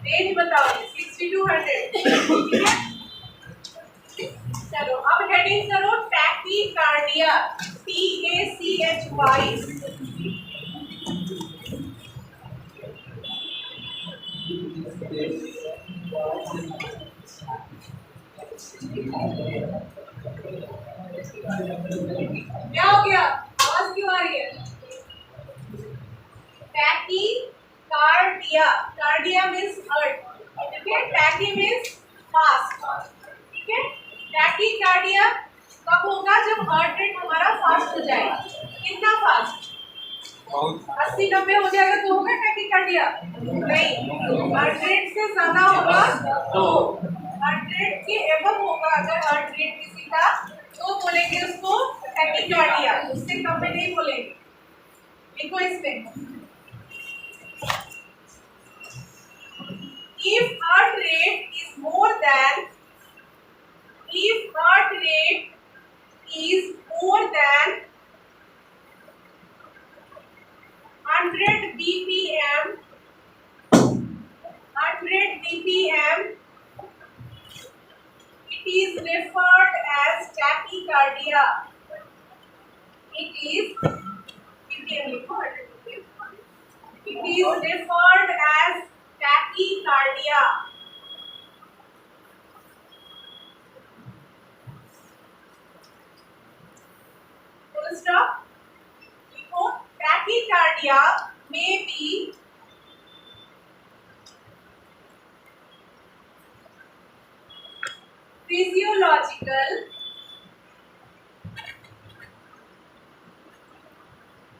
Range बताओ 60 to 100। चलो अब हेडिंग करो टैकीकार्डिया, TACHY। क्या हो गया, आवाज क्यों आ रही है? टैकीकार्डिया, कार्डिया मींस हार्ट, ठीक है, टैकी मींस फास्ट, ठीक है। टैकीकार्डिया कब होगा? जब हार्ट रेट हमारा फास्ट हो जाएगा। कितना फास्ट? 80-90 हो जाएगा तो होगा टैकीकार्डिया? नहीं, हार्ट रेट से ज्यादा होगा तो, हार्ट रेट के एबव होगा अगर हार्ट रेट किसी का, तो बोलेंगे उसको टैकीकार्डिया, उससे कम में नहीं बोलेंगे। देखो इसमें, if heart rate is more than, if heart rate is more than 100 BPM, 100 BPM, it is referred as tachycardia. It is BPM लिखो, 100 BPM. It is referred as tachycardia. Full stop. लिखो tachycardia may be physiological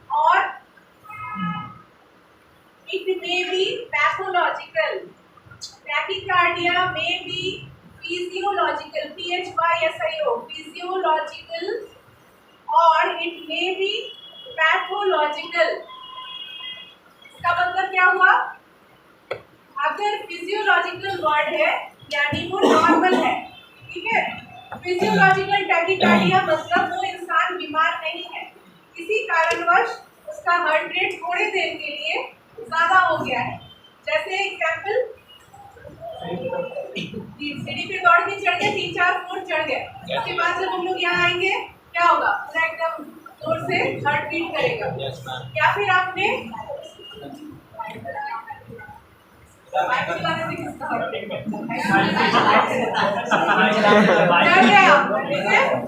or it may be pathological. Tachycardia may be physiological, PHYSIO, physiological, or it may be pathological. इसका मतलब क्या हुआ? अगर physiological word है यानी वो नॉर्मल है, ठीक है। फिजियोलॉजिकल टैकीकार्डिया मतलब वो इंसान बीमार नहीं है, किसी कारणवश उसका हार्ट रेट थोड़ी देर के लिए ज्यादा हो गया है। जैसे एग्जांपल, सीढ़ी पे दौड़ के चढ़ गए, 3-4 फुट चढ़ गए, उसके बाद जब हम लोग यहाँ आएंगे क्या होगा? पूरा एकदम जोर से हार्ट बीट करेगा। या फिर आपने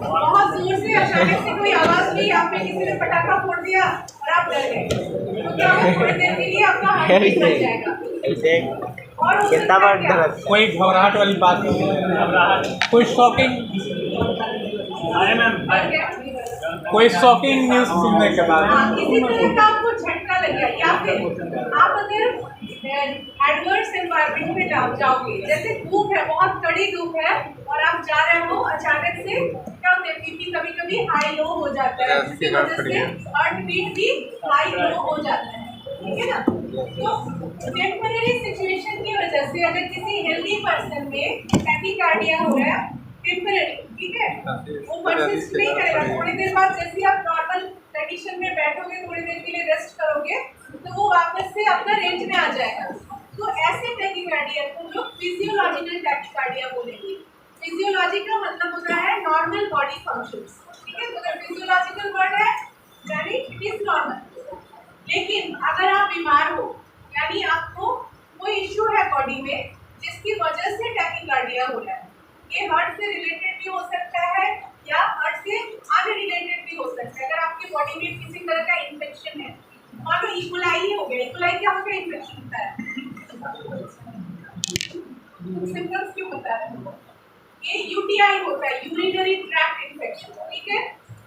बहुत जोर से अचानक से कोई आवाज हुई, आप में किसी ने पटाखा फोड़ दिया और आप डर गए, तो क्या होगा? थोड़ी देर के लिए आपका हार्ट बीट बढ़ जाएगा। और कितना बार डर, कोई घबराहट वाली बात नहीं, कोई शॉकिंग, कोई शॉकिंग न्यूज सुनने के बाद किसी तरह का आपको झटका लग गया, या फिर आप अगर एडवर्स एनवायरनमेंट में जाओगे, जैसे धूप है, बहुत कड़ी धूप है और आप जा रहे हो, अचानक से क्या होता है, बीपी कभी कभी हाई लो हो जाता है, जिसकी वजह से हार्ट बीट भी हाई लो हो जाता है, ठीक है ना। तो टेम्परेरी सिचुएशन की वजह से अगर किसी हेल्दी पर्सन में टैकीकार्डिया हो रहा है टेम्परेरी, ठीक है, वो परसिस्ट नहीं करेगा, थोड़ी देर बाद जैसे आप नॉर्मल कंडीशन में बैठोगे, थोड़ी देर के लिए रेस्ट करोगे, तो वो वापस से अपना रेंज में आ जाएगा। तो ऐसे टैकीकार्डिया को लोग फिजियोलॉजिकल टैकीकार्डिया बोलेंगे। फिजियोलॉजिकल मतलब होता है नॉर्मल बॉडी फंक्शंस, ठीक है। तो अगर फिजियोलॉजिकल वर्ड है यानी इट इज नॉर्मल। लेकिन अगर आप बीमार हो, यानी आपको कोई इश्यू है बॉडी में जिसकी वजह से टैकीकार्डिया हो रहा है, ये हार्ट से रिलेटेड भी हो सकता है या हार्ट से अनरिलेटेड भी हो सकता है। अगर आपकी बॉडी में किसी तरह का इन्फेक्शन है, मान लो इकोलाई हो गया, इकोलाई क्या होता है? इन्फेक्शन होता है। सिम्पटम्स क्यों होता है? ये यूटीआई होता है, यूरिनरी ट्रैक्ट इन्फेक्शन, ठीक है।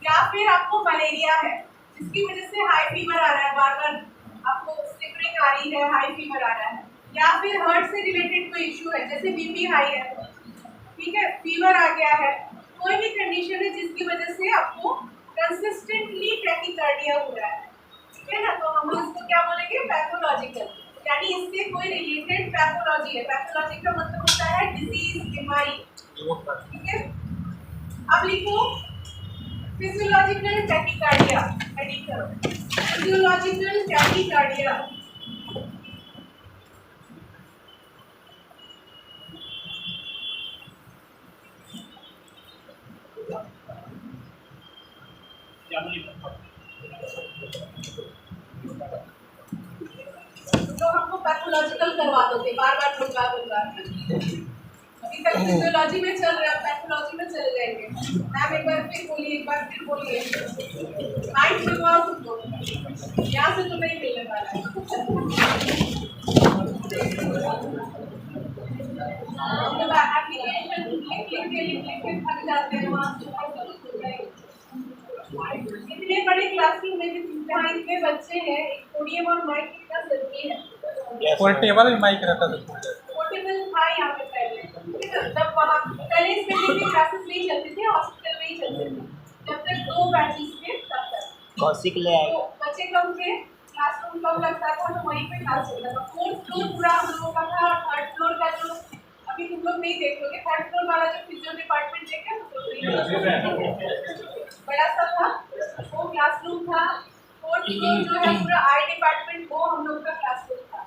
या फिर आपको मलेरिया है जिसकी वजह से हाई फीवर आ रहा है, बार बार आपको सिवरिंग आ रही है, हाई फीवर आ रहा है। या फिर हार्ट से रिलेटेड कोई इश्यू है, जैसे बीपी हाई है, ठीक है, फीवर आ गया है, कोई भी कंडीशन है जिसकी वजह से आपको कंसिस्टेंटली टैकीकार्डिया हो रहा है, ठीक है ना। तो हम इसको क्या बोलेंगे? पैथोलॉजिकल, यानी इससे कोई रिलेटेड पैथोलॉजी है। पैथोलॉजी का मतलब होता है डिजीज, बीमारी, ठीक है। अब लिखो फिजियोलॉजिकल टैकीकार्डिया, एडिट करो, फिजियोलॉजिकल टैकीकार्डिया। तो हमको पैथोलॉजिकल करवा दोगे बार बार बुलवा अभी तक फिजियोलॉजी में चल रहा है, पैथोलॉजी में चले जाएंगे। मैम एक बार फिर बोलिए, एक बार फिर बोलिए। माइंड लगवाओ तुमको, यहाँ से तो नहीं मिलने वाला है। थक जाते हैं वहाँ इतने बड़े क्लासरूम में जहाँ इतने बच्चे हैं, एक पोडियम और माइक कितना जरूरी है। पोर्टेबल माइक रहता था पोर्टेबल था यहाँ पे पहले, जब वहाँ पहले इस बिल्डिंग में क्लासेस नहीं चलते थे, हॉस्पिटल में ही चलते थे। जब तक 2 बैचेस थे तब तक कौशिक ले आए, तो बच्चे कम थे, क्लासरूम कम लगता था, तो वहीं पे क्लास चलता था। 4th फ्लोर पूरा हम लोगों का था, और 3rd फ्लोर का जो अभी तुम लोग नहीं देखोगे, 3rd फ्लोर वाला जो फिजियो डिपार्टमेंट देखे बड़ा सा था, वो क्लासरूम था। 4th फ्लोर जो है पूरा आई डिपार्टमेंट, वो हम लोग का क्लासरूम था।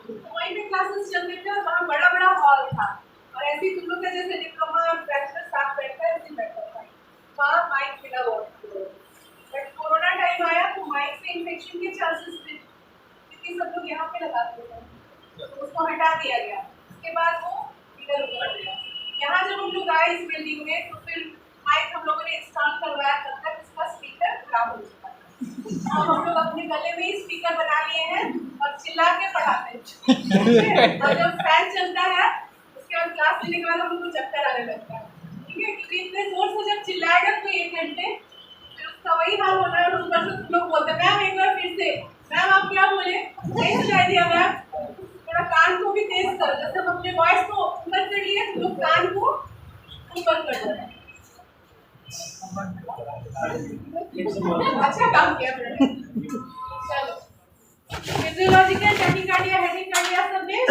वहीं पे क्लासेस चलते थे और वहाँ बड़ा बड़ा हॉल था, और ऐसे ही तुम लोग का जैसे डिप्लोमा और बैचलर साथ बैठता है ऐसे बैठता था। वहाँ माइक मिला हुआ, बट कोरोना टाइम आया तो माइक से इन्फेक्शन के चांसेस थे, क्योंकि सब लोग यहाँ पे लगाते थे, तो उसको हटा दिया गया। उसके बाद वो इधर उधर गया। यहाँ जब हम लोग आए इस बिल्डिंग में, तो फिर माइक हम लोगों ने इंस्टॉल करवाया, तब तक इसका स्पीकर खराब हो चुका था। हम लोग अपने गले में ही स्पीकर बना लिए हैं और चिल्ला के पढ़ाते हैं। और जब फैन चलता है उसके बाद क्लास लेने के बाद हम लोग को चक्कर आने लगता है, ठीक है, क्योंकि इतने जोर से जब चिल्लाएगा तो 1 घंटे फिर उसका वही हाल होना है। ऊपर से तुम लोग बोलते हैं मैम एक बार फिर से, मैम आप क्या बोले, नहीं सुनाई दिया मैम, थोड़ा कान को भी तेज करो। जैसे हम अपने वॉइस को ऊपर कर लिए, तुम लोग कान को ऊपर कर दो। अच्छा काम किया मैंने। चलो फिजियोलॉजिकल, टैकीकार्डिया, हेडिकार्डिया सब में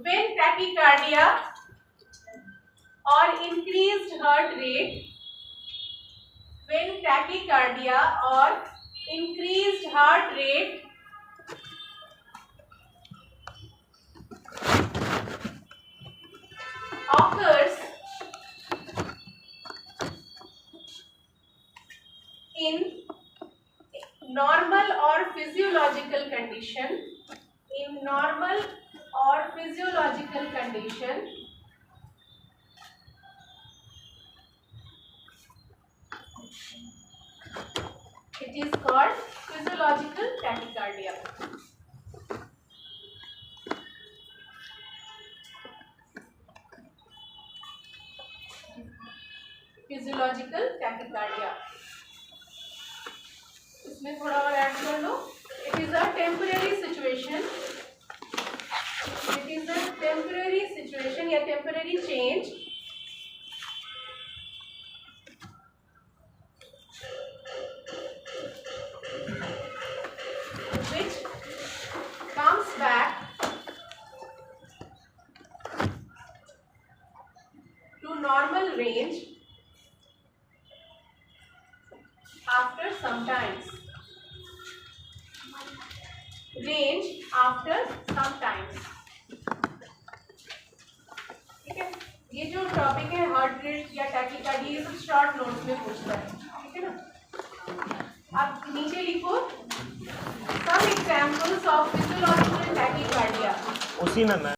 when tachycardia or increased heart rate, when tachycardia or increased heart rate occurs in normal or physiological condition, in normal or physiological condition, it is called physiological tachycardia. Physiological tachycardia. इसमें थोड़ा और add कर लो। It is a temporary situation. It is a temporary situation या temporary change which comes back to normal range after some times. Range after some times. ठीक है, ये जो topic है हार्ट रेट या टैकीकार्डिया, ये सब शॉर्ट नोट्स में पूछता है, ठीक है ना। आप नीचे लिखो some examples of physiological tachycardia. उसी में मैं